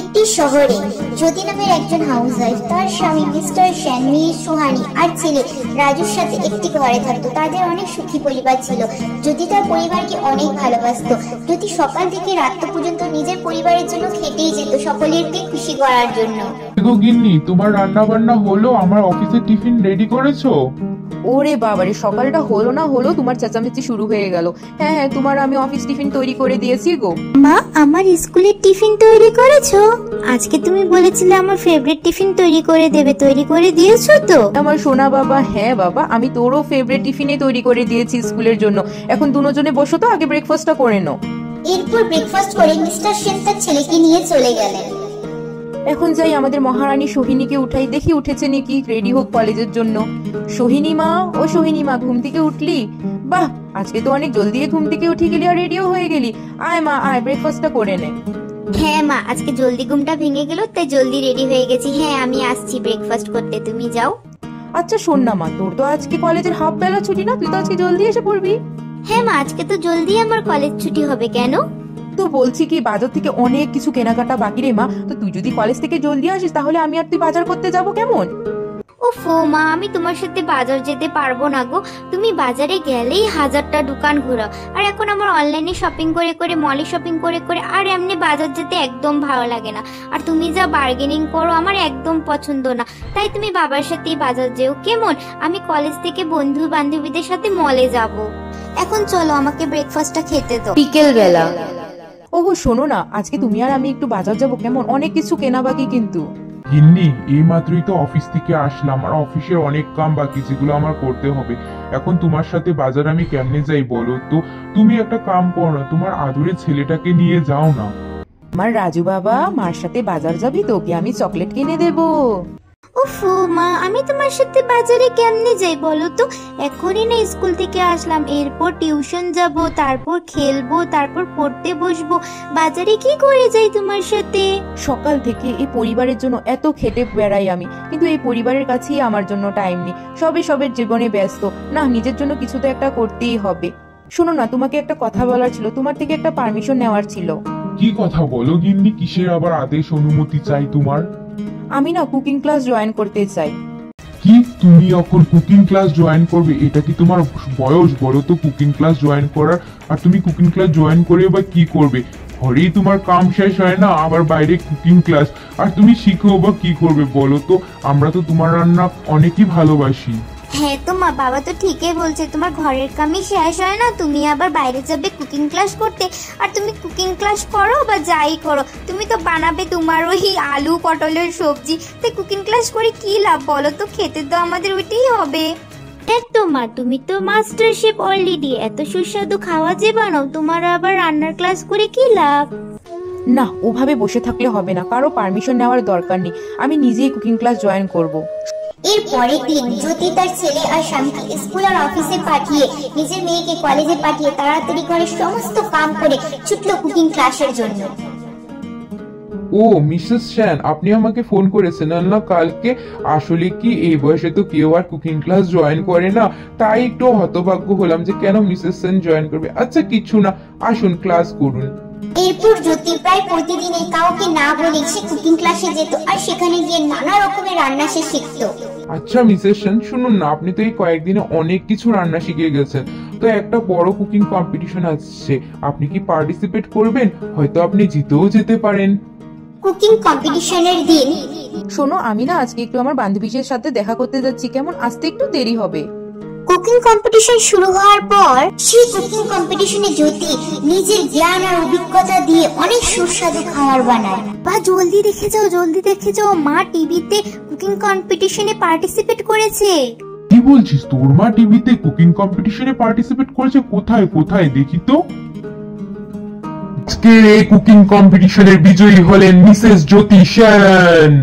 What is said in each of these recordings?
একটি শহরে জ্যোতি নামের একজন হাউসওয়াইফ তার স্বামী মিস্টার সেন, মেয়ে সুহানি আর ছেলে রাজুর সাথে একটি ঘরে থাকতো। তাদের অনেক সুখী পরিবার ছিল। জ্যোতি তার পরিবারকে অনেক ভালোবাসতো। জ্যোতি সকাল থেকে রাত পর্যন্ত নিজের পরিবারের জন্য খেটেই যেত, সকলেরকে খুশি করার জন্য। গিন্নি, তোমার রান্না বান্না হলো? আমার অফিসের টিফিন রেডি করেছো? ওরে বাবারে, সকালটা হলো না হলো তোমার চেঁচামেচি শুরু হয়ে গেল। হ্যাঁ হ্যাঁ, তোমার আমি অফিস টিফিন তৈরি করে দিয়েছি গো। মা, আমার স্কুলের টিফিন তৈরি করেছো? আজকে তুমি বলেছিলে আমার ফেভারিট টিফিন তৈরি করে দেবে, তৈরি করে দিয়েছো তো? আমার সোনা বাবা, হ্যাঁ বাবা, আমি তোরও ফেভারিট টিফিনে তৈরি করে দিয়েছি স্কুলের জন্য। এখন দুজনে বসো তো, আগে ব্রেকফাস্টটা করে নাও। এরপর ব্রেকফাস্ট করে মিস্টার সেন তার ছেলেকে নিয়ে চলে গেলেন। এখন যাই আমাদের মহারানী সোহিনীকে উঠাই, দেখি উঠেছে নাকি, রেডি হোক কলেজের জন্য। সোহিনী মা, ও সোহিনী মা, ঘুম থেকে উঠলি? বাহ, আজকে তো অনেক জলদি ঘুম থেকে উঠে গেলি আর রেডিও হয়ে গেলি। আয় মা আয়, ব্রেকফাস্টটা করে নে। হ্যাঁ মা, আজকে জলদি ঘুমটা ভেঙে গেল তাই জলদি রেডি হয়ে গেছি। হ্যাঁ, আমি আসছি ব্রেকফাস্ট করতে, তুমি যাও। আচ্ছা শোন না মা, তোর তো আজকে কলেজের হাফ বেলা ছুটি না? তুই তো আজকে জলদি এসে পড়বি। হ্যাঁ মা, আজকে তো জলদি আমার কলেজ ছুটি হবে। কেন? তো বলছি কি, বাজার থেকে অনেক কিছু কেনাকাটা বাকি রে মা। তো তুই যদি কলেজ থেকে জলদি আসিস তাহলে আমি আর তুই বাজার করতে যাব কেমন? ওফো মা, আমি তোমার সাথে বাজার যেতে পারবো না গো। তুমি বাজারে গেলেই হাজারটা দোকান ঘোরাও, আর এখন আমার অনলাইনে শপিং করে করে, মলে শপিং করে করে আর এমনি বাজার যেতে একদম ভালো লাগে না। আর তুমি যা বার্গেনিং করো আমার একদম পছন্দ না। তাই তুমি বাবার সাথেই বাজার যেও কেমন? আমি কলেজ থেকে বন্ধু বান্ধবীদের সাথে মলে যাব। এখন চলো, আমাকে ব্রেকফাস্টটা খেতে দাও। বিকেল বেলা। ওগো শোনো না, আজকে তুমি আর আমি একটু বাজার যাব কেমন? অনেক কিছু কেনা বাকি কিন্তু। গিন্নি, এই মাত্রই তো অফিস থেকে আসলাম, আর অফিসে অনেক কাম বাকি যেগুলো আমার করতে হবে। এখন তোমার সাথে বাজার আমি কেমনে যাই বলো তো? তুমি একটা কাম করো না, তোমার আদুরে ছেলেটাকে নিয়ে যাও না। আমার রাজু বাবা, মার সাথে বাজার যাবি? তোকে আমি চকলেট কিনে দেবো। ওফো মা, আমি তোমার সাথে বাজারে কেমনে যাই বলো তো? এখনই না স্কুল থেকে আসলাম, এরপর টিউশন যাব, তারপর খেলবো, তারপর পড়তে বসবো। বাজারে কি করে যাই তোমার সাথে? সকাল থেকে এই পরিবারের জন্য এত খেটে বেড়াই আমি, কিন্তু এই পরিবারের কাছেই আমার জন্য টাইম নেই। সবের জীবনে ব্যস্ত, না নিজের জন্য কিছু তো একটা করতেই হবে। শোনো না, তোমাকে একটা কথা বলার ছিল, তোমার থেকে একটা পারমিশন নেওয়ার ছিল। কি কথা বলো গিন্নি? কিসের আবার আদেশ অনুমতি চাই তোমার? আমি না কুকিং ক্লাস জয়েন করতে চাই। কি, তুমি এখন কুকিং ক্লাস জয়েন করবে? এটা কি তোমার বয়স বলো তো কুকিং ক্লাস জয়েন করার? আর তুমি কুকিং ক্লাস জয়েন করে বা কি করবে? ঘরেই তোমার কাম শেষ হয় না, আবার বাইরে কুকিং ক্লাস। আর তুমি শিখো বা কি করবে বলো তো? আমরা তো তোমার রান্না অনেকই ভালোবাসি। হ্যাঁ তো মা, বাবা তো ঠিকই বলছে, তোমার ঘরের কামই শেষ হয় না, তুমি আবার বাইরে যাবে কুকিং ক্লাস করতে। আর তুমি কুকিং ক্লাস করো বা যাই করো, তুমি তো বানাবে তোমার ওই আলু পটলের সবজি। তাই কুকিং ক্লাস করে কি লাভ বলো তো? খেতে তো আমাদের ওইটাই হবে। তো মা, তুমি তো মাস্টার শেফ অলরেডি, এত সুস্বাদু খাওয়া যে বানাও, তোমার আবার রান্নার ক্লাস করে কি লাভ? না, ওভাবে বসে থাকলে হবে না, কারো পারমিশন নেওয়ার দরকার নেই, আমি নিজেই কুকিং ক্লাস জয়েন করব। এর পরের দিন জ্যোতি তার ছেলে আর স্বামীকে স্কুল আর অফিসে পাঠিয়ে, নিজের মেয়েকে কলেজে পাঠিয়ে তাড়াতাড়ি করে সমস্ত কাম করে ছুটলো কুকিং ক্লাসের জন্য। ও মিসেস সেন, আপনি আমাকে ফোন করেছেন না কালকে? আসলে কি এই বয়সে তো কেউ আর কুকিং ক্লাস জয়েন করে না, তাই একটু হতভাগ্য হলাম যে কেন মিসেস সেন জয়েন করবে। আচ্ছা কিছু না, আসুন ক্লাস করুন। এরপর জ্যোতি প্রায় প্রতিদিনই কাউকে না বলে সে কুকিং ক্লাসে যেত, আর সেখানে গিয়ে নানা রকমের রান্না সে শিখতো। আচ্ছা মিসেস সেন, শুনুন না, আপনি তো এই কয়েকদিনে অনেক কিছু রান্না শিখে গেছেন, তো একটা বড় কুকিং কম্পিটিশন আসছে, আপনি কি পার্টিসিপেট করবেন? হয়তো আপনি জিতেও যেতে পারেন। কুকিং কম্পিটিশনের দিন। শোনো, আমি না আজকে একটু আমার বান্ধবীদের সাথে দেখা করতে যাচ্ছি, কেমন? আসতে একটু দেরি হবে। কুকিং কম্পিটিশন শুরু হওয়ার পর সেই কুকিং কম্পিটিশনে জ্যোতি নিজের জ্ঞান আর অভিজ্ঞতা দিয়ে অনেক সুস্বাদু খাবার বানায়। বা জলদি দেখে যাও, জলদি দেখে যাও, মা টিভিতে কুকিং কম্পিটিশনে পার্টিসিপেট করেছে। কি বলছিস? তোর মা টিভিতে কুকিং কম্পিটিশনে পার্টিসিপেট করেছে? কোথায় কোথায় দেখি তো। আজকের এই কুকিং কম্পিটিশনের বিজয়ী হলেন মিসেস জ্যোতি সেন।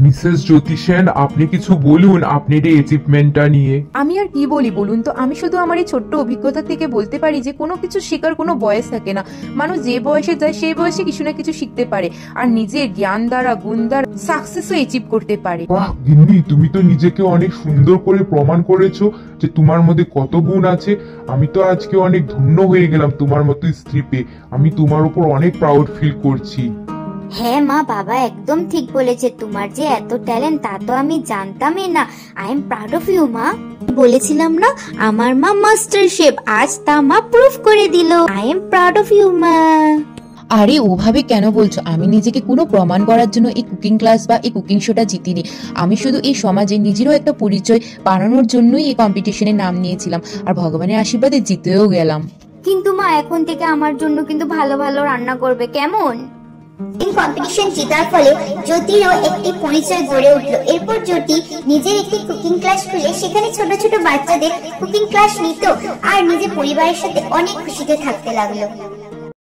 মিসেস জ্যোতি সেন, আপনি কিছু বলুন আপনার এই অ্যাচিভমেন্টটা নিয়ে। আমি আর কি বলি বলুন তো? আমি শুধু আমার এই ছোট্ট অভিজ্ঞতা থেকে বলতে পারি যে কোনো কিছু শেখার কোনো বয়স থাকে না। মানুষ যে বয়সে যায় সেই বয়সে কিছু না কিছু শিখতে পারে, আর নিজের জ্ঞান দ্বারা গুণ দ্বারা সাকসেসও অ্যাচিভ করতে পারে। বাহ গিন্নি, তুমি তো নিজেকে অনেক সুন্দর করে প্রমাণ করেছো যে তোমার মধ্যে কত গুণ আছে। আমি তো আজকে অনেক ধন্য হয়ে গেলাম তোমার মতো স্ত্রী পেয়ে। আমি তোমার উপর অনেক প্রাউড ফিল করছি। হ্যাঁ মা, বাবা একদম ঠিক বলেছে, তোমার যে এত ট্যালেন্ট তা তো আমি জানতামই না। I am proud of you মা। বলেছিলাম না আমার মা মাস্টার শেফ, আজ তা মা প্রুফ করে দিল। I am proud of you মা। আরে ওভাবে কেন বলছো? আমি নিজেকে কোনো প্রমাণ করার জন্য এই কুকিং ক্লাস বা এই কুকিং শোটা জিতিনি। আমি শুধু এই সমাজে নিজেরও একটা পরিচয় বানানোর জন্যই এই কম্পিটিশনে নাম নিয়েছিলাম, আর ভগবানের আশীর্বাদে জিতেও গেলাম। কিন্তু মা এখন থেকে আমার জন্য কিন্তু ভালো ভালো রান্না করবে, কেমন? কম্পিটিশন জেতার ফলে জ্যোতিরও একটি পরিচয় গড়ে উঠলো। এরপর জ্যোতি নিজের একটি কুকিং ক্লাস খুলে সেখানে ছোট ছোট বাচ্চাদের কুকিং ক্লাস নিত আর নিজের পরিবারের সাথে অনেক খুশিতে থাকতে লাগলো।